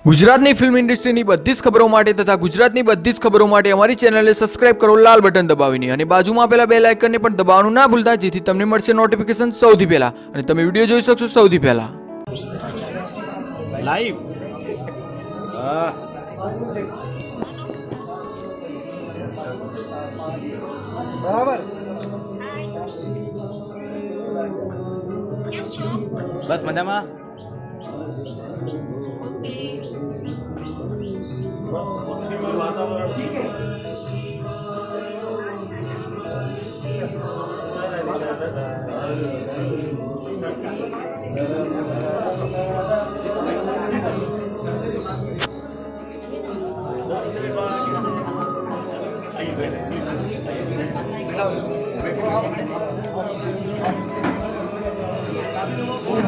ગુજરાતની ફિલ્મ ઇન્ડસ્ટ્રીની બધી જ ખબરો માટે તથા ગુજરાતની બધી જ ખબરો માટે અમારી ચેનલને સબસ્ક્રાઇબ કરો લાલ બટન દબાવીને અને બાજુમાં આપેલા બેલ આઇકનને પણ દબાવવાનું ના ભૂલતા જેથી તમને મળશે નોટિફિકેશન સૌથી પહેલા અને તમે વિડિયો જોઈ શકશો સૌથી પહેલા લાઈવ બરાબર બસ મજામાં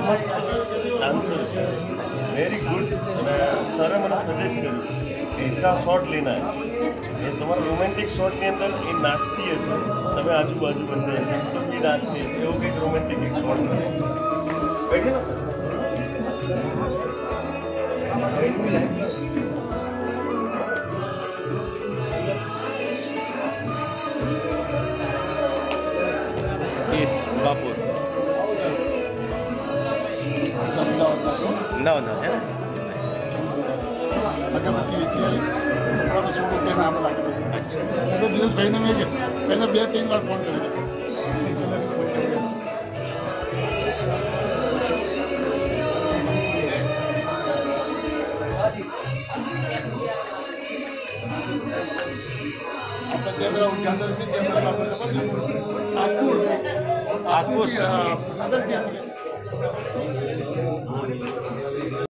मस्त आंसर है वेरी गुड सर मैंने सजेस्ट कर इसका शॉट लेना है ये तुम्हारा रोमांटिक शॉट के अंदर ये नाचती है तब आजू बाजू बनते हैं तो ये नाचती है एवं एक रोमांटिक एक शॉट बैठे ना સતીશ બાપુર અમદાવાદનો છે ને અગરબત્તી વેચી આવી સ્વરૂપ કે નામ લાગેલું છે તો દિનેશભાઈને મેં પહેલાં 2-3 વાર ફોન કર્યો આપણે ત્યાં ઉજાગર બી ત્યાં આપણે પાસપોર્ટ નગર ત્યાં